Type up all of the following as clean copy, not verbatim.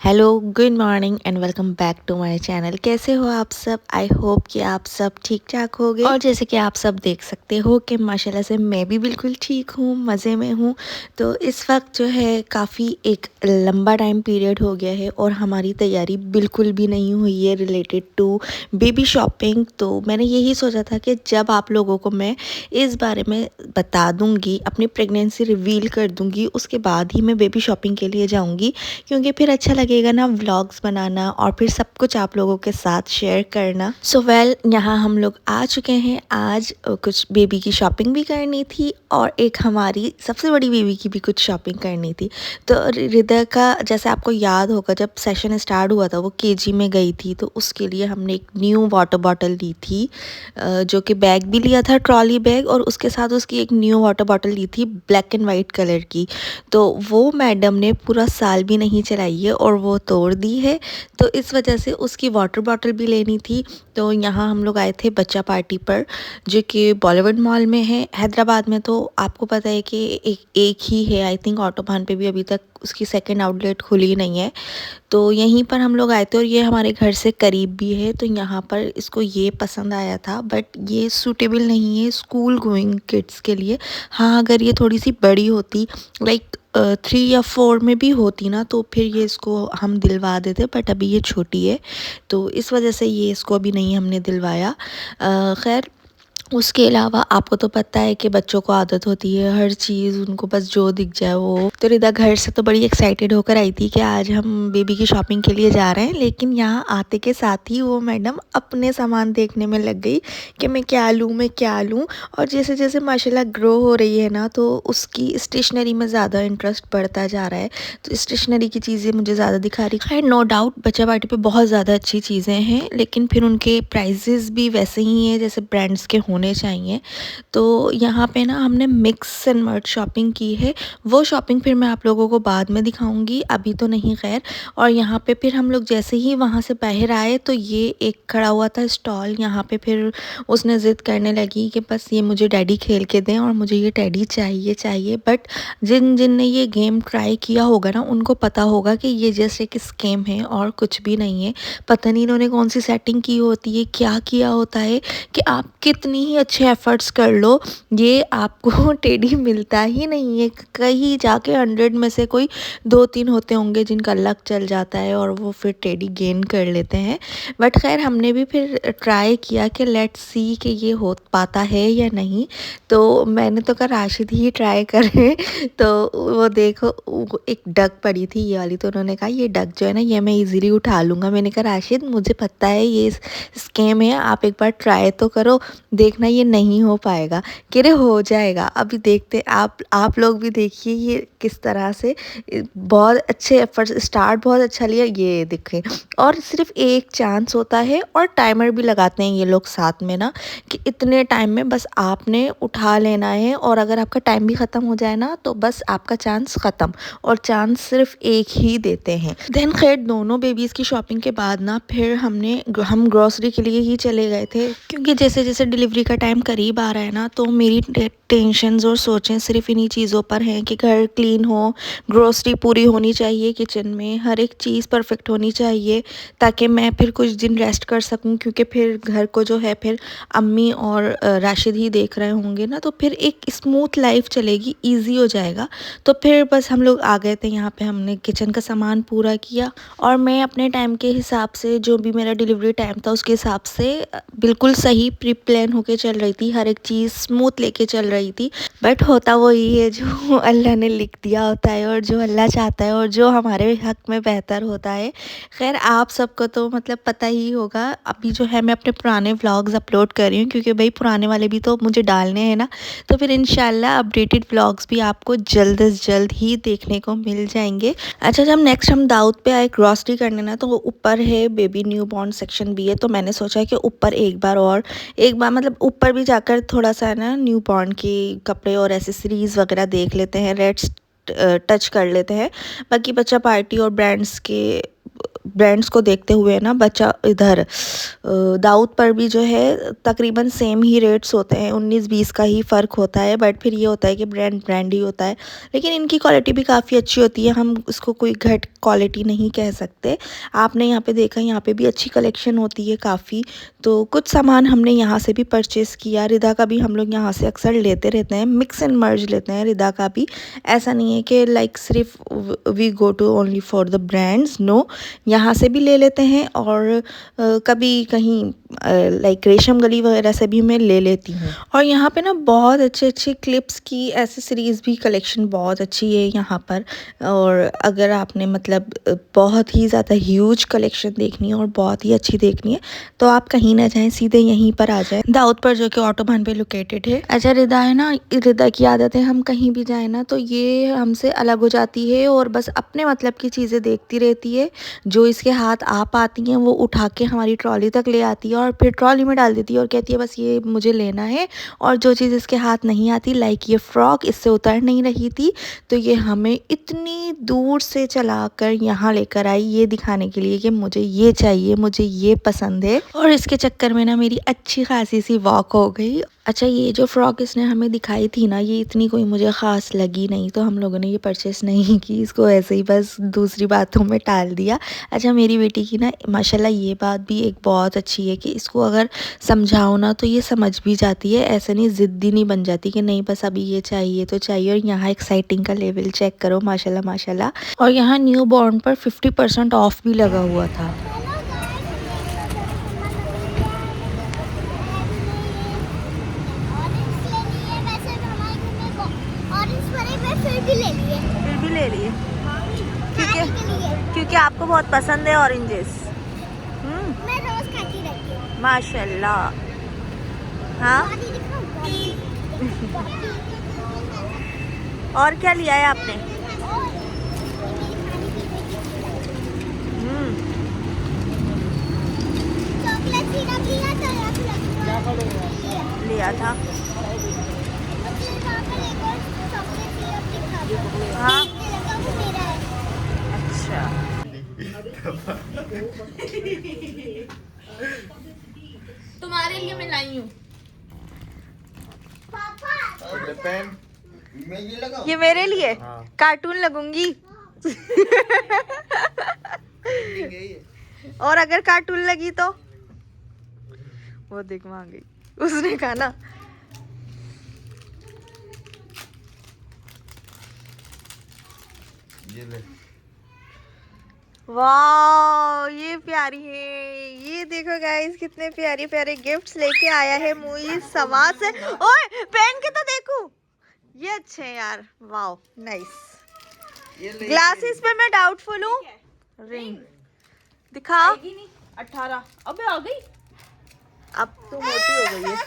Hello, good morning and welcome back to my channel. कैसे हो आप सब? आई होप कि आप सब ठीक ठाक होगे। और जैसे कि आप सब देख सकते हो कि माशाल्लाह से मैं भी बिल्कुल ठीक हूँ, मज़े में हूँ। तो इस वक्त जो है काफ़ी एक लंबा टाइम पीरियड हो गया है और हमारी तैयारी बिल्कुल भी नहीं हुई है रिलेटेड टू बेबी शॉपिंग। तो मैंने यही सोचा था कि जब आप लोगों को मैं इस बारे में बता दूँगी, अपनी प्रेगनेंसी रिवील कर दूँगी, उसके बाद ही मैं बेबी शॉपिंग के लिए जाऊँगी, क्योंकि फिर अच्छा लगेगा ना व्लॉग्स बनाना और फिर सब कुछ आप लोगों के साथ शेयर करना। सो वेल, यहाँ हम लोग आ चुके हैं। आज कुछ बेबी की शॉपिंग भी करनी थी और एक हमारी सबसे बड़ी बेबी की भी कुछ शॉपिंग करनी थी। तो हृदय का, जैसे आपको याद होगा, जब सेशन स्टार्ट हुआ था वो केजी में गई थी, तो उसके लिए हमने एक न्यू वाटर बॉटल ली थी, जो कि बैग भी लिया था, ट्रॉली बैग, और उसके साथ उसकी एक न्यू वाटर बॉटल ली थी ब्लैक एंड वाइट कलर की। तो वो मैडम ने पूरा साल भी नहीं चलाई है और वो तोड़ दी है। तो इस वजह से उसकी वाटर बॉटल भी लेनी थी। तो यहाँ हम लोग आए थे बच्चा पार्टी पर, जो कि बॉलीवुड मॉल में है हैदराबाद में। तो आपको पता है कि एक ही है, आई थिंक ऑटोबान पे भी अभी तक उसकी सेकंड आउटलेट खुली नहीं है। तो यहीं पर हम लोग आए थे और ये हमारे घर से करीब भी है। तो यहाँ पर इसको ये पसंद आया था, बट ये सूटेबल नहीं है स्कूल गोइंग किड्स के लिए। हाँ, अगर ये थोड़ी सी बड़ी होती, लाइक 3 या 4 में भी होती ना, तो फिर ये इसको हम दिलवा देते, बट अभी ये छोटी है तो इस वजह से ये इसको अभी नहीं हमने दिलवाया। खैर, उसके अलावा आपको तो पता है कि बच्चों को आदत होती है हर चीज़ उनको बस जो दिख जाए वो। तो रिदा घर से तो बड़ी एक्साइटेड होकर आई थी कि आज हम बेबी की शॉपिंग के लिए जा रहे हैं, लेकिन यहाँ आते के साथ ही वो मैडम अपने सामान देखने में लग गई कि मैं क्या लूँ, मैं क्या लूँ। और जैसे जैसे माशाल्लाह ग्रो हो रही है ना, तो उसकी स्टेशनरी में ज़्यादा इंटरेस्ट बढ़ता जा रहा है। तो स्टेशनरी की चीज़ें मुझे ज़्यादा दिखा रही। खैर, नो डाउट बच्चा पार्टी पे बहुत ज़्यादा अच्छी चीज़ें हैं, लेकिन फिर उनके प्राइजेज़ भी वैसे ही हैं जैसे ब्रांड्स के होने चाहिए। तो यहाँ पे ना हमने मिक्स एंड मर्ज शॉपिंग की है। वो शॉपिंग फिर मैं आप लोगों को बाद में दिखाऊंगी, अभी तो नहीं खैर। और यहाँ पे फिर हम लोग जैसे ही वहाँ से बाहर आए तो ये एक खड़ा हुआ था स्टॉल। यहाँ पे फिर उसने ज़िद करने लगी कि बस ये मुझे डैडी खेल के दें और मुझे ये टैडी चाहिए चाहिए। बट जिन जिन ने ये गेम ट्राई किया होगा ना, उनको पता होगा कि ये जस्ट एक स्केम है और कुछ भी नहीं है। पता नहीं इन्होंने कौन सी सेटिंग की होती है, क्या किया होता है कि आप कितनी ही अच्छे एफ़र्ट्स कर लो, ये आपको टेडी मिलता ही नहीं है। कहीं जाके 100 में से कोई 2-3 होते होंगे जिनका लक चल जाता है और वो फिर टेडी गेन कर लेते हैं। बट खैर, हमने भी फिर ट्राई किया कि लेट्स सी कि ये हो पाता है या नहीं। तो मैंने तो कहा राशिद ही ट्राई करें। तो वो देखो, वो एक डक पड़ी थी ये वाली, तो उन्होंने कहा ये डक जो है ना, ये मैं इजीली उठा लूँगा। मैंने कहा राशिद, मुझे पता है ये स्कैम है, आप एक बार ट्राई तो करो, देखना ये नहीं हो पाएगा। कह रहे हो जाएगा, अभी देखते। आप लोग भी देखिए ये किस तरह से बहुत अच्छे एफर्ट्स, स्टार्ट बहुत अच्छा लिया, ये देखें। और सिर्फ एक चांस होता है और टाइमर भी लगाते हैं ये लोग साथ में ना, कि इतने टाइम में बस आपने उठा लेना है, और अगर आपका टाइम भी ख़त्म हो जाए ना तो बस आपका चांस ख़त्म। और चांस सिर्फ एक ही देते हैं। देन खैर, दोनों बेबीज़ की शॉपिंग के बाद ना फिर हम ग्रॉसरी के लिए ही चले गए थे, क्योंकि जैसे जैसे डिलीवरी का टाइम करीब आ रहा है ना, तो मेरी टेंशन्स और सोचें सिर्फ इन्हीं चीज़ों पर हैं कि घर क्लीन हो, ग्रॉसरी पूरी होनी चाहिए, किचन में हर एक चीज़ परफेक्ट होनी चाहिए, ताकि मैं फिर कुछ दिन रेस्ट कर सकूं। क्योंकि फिर घर को जो है फिर अम्मी और राशिद ही देख रहे होंगे ना, तो फिर एक स्मूथ लाइफ चलेगी, ईजी हो जाएगा। तो फिर बस हम लोग आ गए थे यहाँ पे, हमने किचन का सामान पूरा किया और मैं अपने टाइम के हिसाब से, जो भी मेरा डिलीवरी टाइम था उसके हिसाब से बिल्कुल सही प्री प्लान होके चल रही थी, हर एक चीज़ स्मूथ लेके चल रही थी। बट होता वही है जो अल्लाह ने लिख दिया होता है और जो अल्लाह चाहता है और जो हमारे हक में बेहतर होता है। खैर, आप सबको तो मतलब पता ही होगा। अभी जो है मैं अपने पुराने व्लॉग्स अपलोड कर रही हूँ, क्योंकि भाई पुराने वाले भी तो मुझे डालने हैं ना। तो फिर इंशाल्लाह अपडेटेड व्लॉग्स भी आपको जल्द से जल्द ही देखने को मिल जाएंगे। अच्छा, जब नेक्स्ट हम दाऊद पे आए ग्रॉसरी करने ना, तो वो ऊपर है बेबी न्यू बॉर्न सेक्शन भी है। तो मैंने सोचा कि ऊपर एक बार मतलब ऊपर भी जाकर थोड़ा सा ना न्यू बॉर्न के कपड़े और एसेसरीज़ वगैरह देख लेते हैं, रेट्स टच कर लेते हैं। बाकी बच्चा पार्टी और ब्रांड्स के ब्रांड्स को देखते हुए ना बच्चा इधर दाऊद पर भी जो है तकरीबन सेम ही रेट्स होते हैं, 19-20 का ही फ़र्क होता है। बट फिर ये होता है कि ब्रांड ब्रांड ही होता है, लेकिन इनकी क्वालिटी भी काफ़ी अच्छी होती है, हम उसको कोई घट क्वालिटी नहीं कह सकते। आपने यहाँ पे देखा, यहाँ पे भी अच्छी कलेक्शन होती है काफ़ी। तो कुछ सामान हमने यहाँ से भी परचेज़ किया। रिदा का भी हम लोग यहाँ से अक्सर लेते रहते हैं, मिक्स एंड मर्ज लेते हैं रिदा का भी। ऐसा नहीं है कि लाइक सिर्फ we go to only for the brands, no, यहाँ से भी ले लेते हैं और कभी कहीं लाइक रेशम गली वगैरह से भी मैं ले लेती हूँ। और यहाँ पे ना बहुत अच्छे अच्छे क्लिप्स की एसेसरीज़ भी कलेक्शन बहुत अच्छी है यहाँ पर। और अगर आपने मतलब बहुत ही ज़्यादा ह्यूज कलेक्शन देखनी है और बहुत ही अच्छी देखनी है तो आप कहीं ना जाएं, सीधे यहीं पर आ जाएं, दाऊद पर, जो कि ऑटोबान पे लोकेटेड है। अच्छा, रिदा है ना, रिदा की आदत है, हम कहीं भी जाए ना तो ये हमसे अलग हो जाती है और बस अपने मतलब की चीज़ें देखती रहती है। जो इसके हाथ आ पाती हैं वो उठा के हमारी ट्रॉली तक ले आती है और फिर ट्रॉली में डाल देती है और कहती है बस ये मुझे लेना है। और जो चीज़ इसके हाथ नहीं आती, लाइक ये फ्रॉक इससे उतर नहीं रही थी, तो ये हमें इतनी दूर से चलाकर यहाँ लेकर आई ये दिखाने के लिए कि मुझे ये चाहिए, मुझे ये पसंद है। और इसके चक्कर में ना मेरी अच्छी खासी सी वॉक हो गई। अच्छा, ये जो फ्रॉक इसने हमें दिखाई थी ना, ये इतनी कोई मुझे ख़ास लगी नहीं, तो हम लोगों ने ये परचेस नहीं की, इसको ऐसे ही बस दूसरी बातों में टाल दिया। अच्छा, मेरी बेटी की ना माशाल्लाह ये बात भी एक बहुत अच्छी है कि इसको अगर समझाओ ना तो ये समझ भी जाती है, ऐसे नहीं ज़िद्दी नहीं बन जाती कि नहीं बस अभी ये चाहिए तो चाहिए। और यहाँ एक्साइटिंग का लेवल चेक करो, माशाल्लाह माशाल्लाह। और यहाँ न्यू बॉर्न पर 50% ऑफ भी लगा हुआ था। फिर भी ले लिए क्योंकि आपको बहुत पसंद है ऑरेंजेस। मैं रोज खाती रहती हूँ। माशाल्लाह। हाँ, और क्या लिया है आपने? चॉकलेट सिरप लिया था। हाँ, अच्छा। तुम्हारे लिए मैं लाई हूँ। ये मेरे लिए कार्टून लगूंगी। और अगर कार्टून लगी तो वो देख वहां गई, उसने कहा ना। ये ले। वाह, ये प्यारी है। ये देखो गाइस, कितने प्यारे प्यारे गिफ्ट्स लेके आया है मुई सवा से। ओए, पहन के तो देखो, ये अच्छे हैं यार। वाह, नाइस। ग्लासेस पे मैं डाउटफुल हूँ। रिंग दिखा। 18 अबे आ गई। अब तो मोटी हो गई है,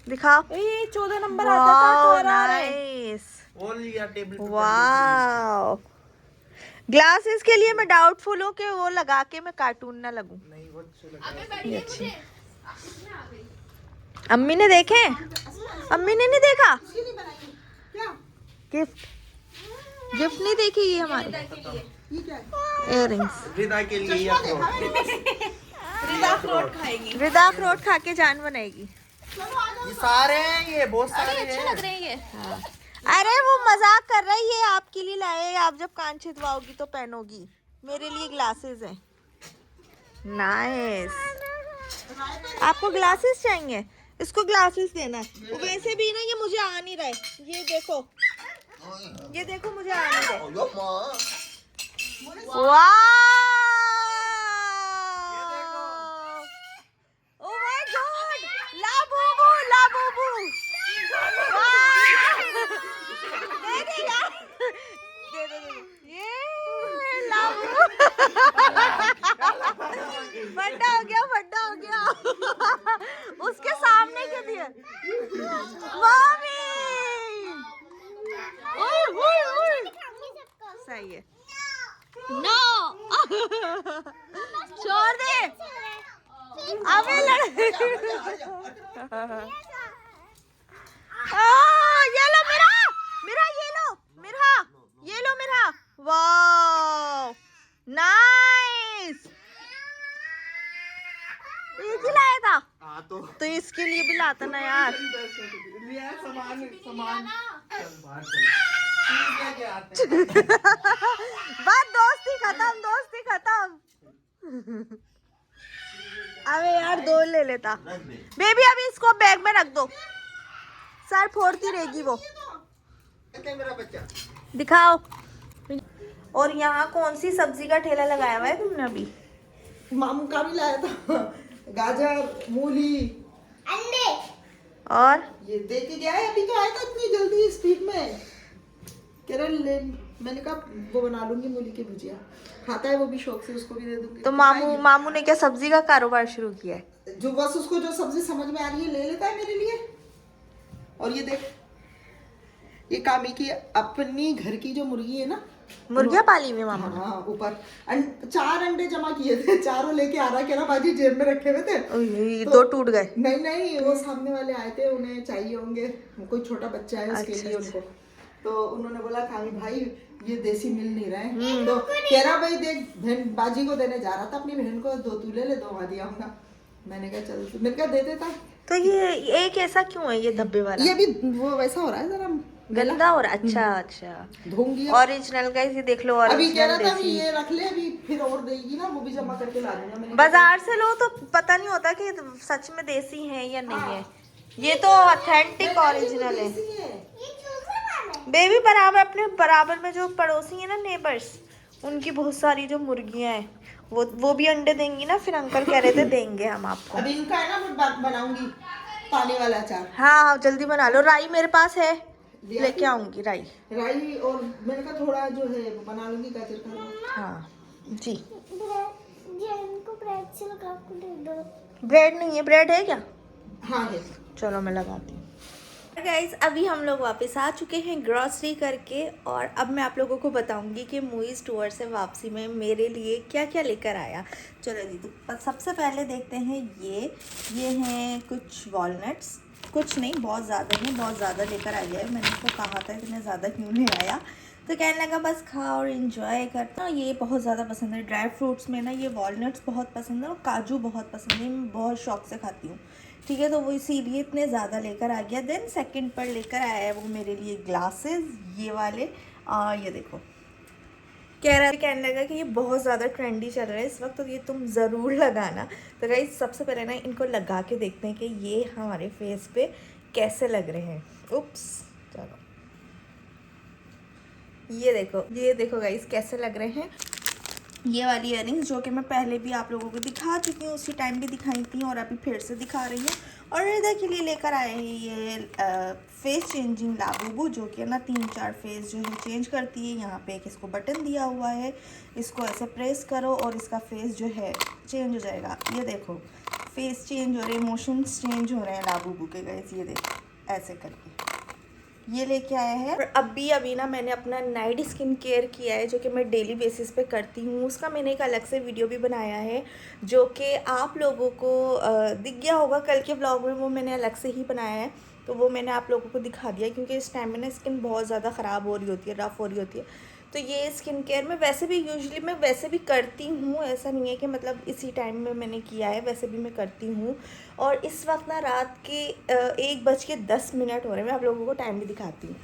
दिखा। ये 14 नंबर आता था, नाइस। वो लिया टेबल पे। वाह, ग्लासेस के लिए मैं डाउटफुल हूँ कि वो लगा के मैं कार्टून ना लगूं। नहीं, वो अच्छे लगे। अम्मी ने देखे? अम्मी ने नहीं देखा गिफ्ट? गिफ्ट नहीं देखी ये हमारे इयररिंग्स। रिदा के लिए या तो रिदा अखरोट खाएगी। रिदा अखरोट खा के जान बनाएगी। ये सारे हैं, ये बहुत सारे अच्छे हैं। लग रहे हैं ये। अरे वो मजाक कर रही है, आपके लिए लाए, आप जब कान छिदवाओगी तो पहनोगी। मेरे लिए ग्लासेस हैं। नाइस। आपको ग्लासेस चाहिए? इसको ग्लासेस देना। वैसे भी ना ये मुझे आ नहीं रहा है, ये देखो, ये देखो मुझे आ नहीं रहा है। वाह, ओह माय गॉड, ला बूबू, ला बूबू। दे दे यार, दे दे दे। ये ला बूबू। बड़ा हो गया, बड़ा हो गया। उसके सामने क्यों दिया? मम्मी, ओए ओए ओए, सही है। नो, छोड़ दे। अबे ये लो मेरा, मेरा ये लो, मेरा ये लो, मेरा। वाह, नाइस। गाइस, एक ही लाया था हाँ तो इसके लिए भी लाता ना यार। लिया सामान सामान चल बाहर चल चीज लेके आते हैं। बस दोस्ती खत्म, दोस्ती खत्म। अबे यार दो ले लेता रख दे बेबी, अभी इसको बैग में रख दो, सर फोड़ती रहेगी वो। कहते हैं मेरा बच्चा दिखाओ। और यहाँ कौन सी सब्जी का ठेला लगाया हुआ है तुमने अभी? मामू का भी लाया था, गाजर, मूली, अंडे। और ये दे के गया है। अभी तो आया था इतनी जल्दी स्पीड में, कह रहा ले, मैंने कहा वो बना लूंगी मूली की भुजिया, खाता है वो भी शौक से, उसको भी दे दूंगी। तो मामू ने क्या सब्जी का कारोबार शुरू किया है? जो बस उसको जो सब्जी समझ में आ रही है ले लेता है मेरे लिए। और ये देख, ये कामी की अपनी घर की जो मुर्गी है ना, मुर्गियाँ पाली हुई मामू ने? हाँ ऊपर 4 अंडे जमा किए थे, चारों लेके आ रहा, कह रहा बाजी जेब में रखे हुए थे। दो टूट गए। नहीं वो सामने वाले आए थे, उन्हें चाहिए होंगे, कोई छोटा बच्चा है उसके लिए उनको, तो उन्होंने बोला खाली भाई ये देसी मिल नहीं रहा है, तो कह रहा भाई देख बहन बाजी को देने जा रहा था अपनी बहन को, 2 तू ले ले 2 दिया होगा। मैंने कहा चल, मैंने कहा दे देता। तो ये एक ऐसा क्यों है ये धब्बे वाला? ये भी वो वैसा हो रहा है जरा गंदा हो रहा है। अच्छा अच्छा, धोंगी ओरिजिनल गाइस, ये देख लो अभी कह रहा ओरिजिनल था अभी देसी। ये रख ले, अभी फिर और देगी ना, वो भी जमा करके ला दूंगा। मैंने बाजार से लो तो पता नहीं होता कि सच में देसी है या नहीं है। ये तो ऑथेंटिक ओरिजिनल है देसी है। ये चूजे वाले। बेबी। बराबर अपने बराबर में जो पड़ोसी है ना, नेबर्स, उनकी बहुत सारी जो मुर्गियां हैं वो भी अंडे देंगी ना। फिर अंकल कह रहे थे देंगे हम आपको। अभी इनका है ना, मैं बनाऊंगी पानी वाला अचार। हाँ जल्दी बना लो। राई मेरे पास है, लेके आऊंगी राई। राई, और मैंने कहा थोड़ा जो है वो बना लूंगी गाजर का। हाँ जी। इनको ब्रेड से लगा के दे दो। ब्रेड नहीं है? ब्रेड है क्या? हाँ है। चलो मैं लगाती हूँ। गाइज अभी हम लोग वापस आ चुके हैं ग्रॉसरी करके, और अब मैं आप लोगों को बताऊंगी कि मूवीज़ टूर से वापसी में मेरे लिए क्या क्या लेकर आया। चलो जी, तो सबसे पहले देखते हैं ये हैं कुछ वॉलनट्स। कुछ नहीं, बहुत ज़्यादा नहीं, बहुत ज़्यादा लेकर आ गया है। मैंने उसको कहा था इतने ज़्यादा क्यों ले आया, तो कहने लगा बस खा और इन्जॉय करता। ये बहुत ज़्यादा पसंद है। ड्राई फ्रूट्स में ना ये वॉलनट्स बहुत पसंद है और काजू बहुत पसंद है, मैं बहुत शौक से खाती हूँ। ठीक है, तो वो इसीलिए इतने ज़्यादा लेकर आ गया। देन सेकंड पर लेकर आया है वो मेरे लिए ग्लासेस, ये वाले। ये देखो, कहने लगा कि ये बहुत ज़्यादा ट्रेंडी चल रहा है इस वक्त, तो ये तुम ज़रूर लगाना। तो गाइस सबसे पहले ना इनको लगा के देखते हैं कि ये हमारे फेस पे कैसे लग रहे हैं। उप्स, चलो ये देखो गाइस कैसे लग रहे हैं। ये वाली इयररिंग्स जो कि मैं पहले भी आप लोगों को दिखा चुकी हूँ, उसी टाइम भी दिखाई थी और अभी फिर से दिखा रही हूँ। और रिदा के लिए लेकर आए हैं ये फेस चेंजिंग लाबूबू, जो कि ना 3-4 फेस जो है चेंज करती है। यहाँ पे एक इसको बटन दिया हुआ है, इसको ऐसे प्रेस करो और इसका फेस जो है चेंज हो जाएगा। ये देखो फेस चेंज हो रहे, इमोशंस चेंज हो रहे हैं लाबूबू के गाइस। ये देखो ऐसे करके ये लेके आया है। और अभी ना मैंने अपना नाइट स्किन केयर किया है, जो कि मैं डेली बेसिस पे करती हूँ। उसका मैंने एक अलग से वीडियो भी बनाया है, जो कि आप लोगों को दिख गया होगा कल के ब्लॉग में। वो मैंने अलग से ही बनाया है, तो वो मैंने आप लोगों को दिखा दिया, क्योंकि इस टाइम में ना स्किन बहुत ज़्यादा ख़राब हो रही होती है, रफ़ हो रही होती है। तो ये स्किन केयर में वैसे भी यूजुअली मैं वैसे भी करती हूँ, ऐसा नहीं है कि मतलब इसी टाइम में मैंने किया है, वैसे भी मैं करती हूँ। और इस वक्त ना रात के 1:10 हो रहे हैं। मैं आप लोगों को टाइम भी दिखाती हूँ।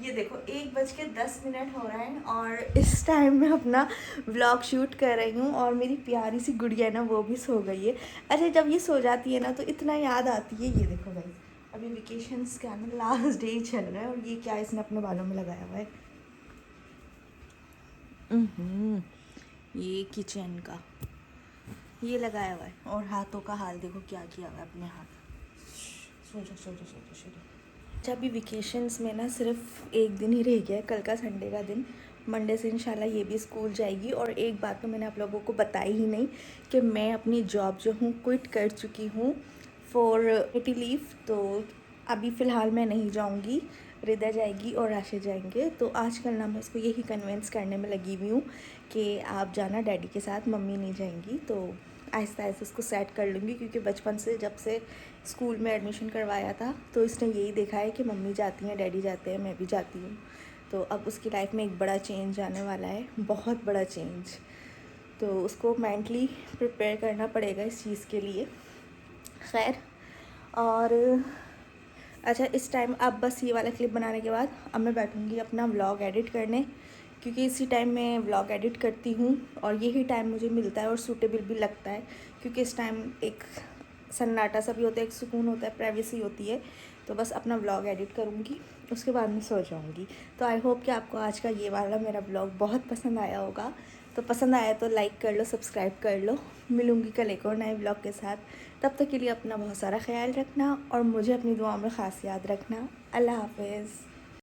ये देखो 1:10 हो रहा है और इस टाइम में अपना व्लॉग शूट कर रही हूँ। और मेरी प्यारी सी गुड़िया ना वो भी सो गई है। अच्छा, जब ये सो जाती है ना तो इतना याद आती है। ये देखो भाई, अभी वेकेशंस का ना लास्ट डे चल रहा है, और ये क्या इसने अपने बालों में लगाया हुआ है, ये किचन का ये लगाया हुआ है। और हाथों का हाल देखो क्या किया हुआ है अपने हाथ। सो जा। अच्छा, अभी वेकेशंस में ना सिर्फ एक दिन ही रह गया है, कल का संडे का दिन। मंडे से इंशाल्लाह ये भी स्कूल जाएगी। और एक बात तो मैंने आप लोगों को बताई ही नहीं कि मैं अपनी जॉब जो हूँ क्विट कर चुकी हूँ फॉर मेटर्निटी लीव। तो अभी फ़िलहाल मैं नहीं जाऊँगी, रिदा जाएगी और राशिद जाएंगे। तो आजकल ना मैं इसको यही कन्विंस करने में लगी हुई हूँ कि आप जाना डैडी के साथ, मम्मी नहीं जाएंगी। तो आहिस्ता आहिस्ता इसको सेट कर लूँगी, क्योंकि बचपन से जब से स्कूल में एडमिशन करवाया था तो इसने यही देखा है कि मम्मी जाती हैं, डैडी जाते हैं, मैं भी जाती हूँ। तो अब उसकी लाइफ में एक बड़ा चेंज आने वाला है, बहुत बड़ा चेंज। तो उसको मेंटली प्रिपेयर करना पड़ेगा इस चीज़ के लिए। खैर, और अच्छा, इस टाइम अब बस ये वाला क्लिप बनाने के बाद अब मैं बैठूँगी अपना व्लॉग एडिट करने, क्योंकि इसी टाइम मैं व्लॉग एडिट करती हूँ और यही टाइम मुझे मिलता है और सूटेबल भी लगता है, क्योंकि इस टाइम एक सन्नाटा सा भी होता है, एक सुकून होता है, प्राइवेसी होती है। तो बस अपना व्लॉग एडिट करूँगी, उसके बाद मैं सो जाऊँगी। तो आई होप कि आपको आज का ये वाला मेरा व्लॉग बहुत पसंद आया होगा। तो पसंद आया तो लाइक कर लो, सब्सक्राइब कर लो। मिलूँगी कल एक और नए व्लॉग के साथ। तब तक के लिए अपना बहुत सारा ख्याल रखना और मुझे अपनी दुआ में ख़ास याद रखना। अल्लाह हाफ़िज़।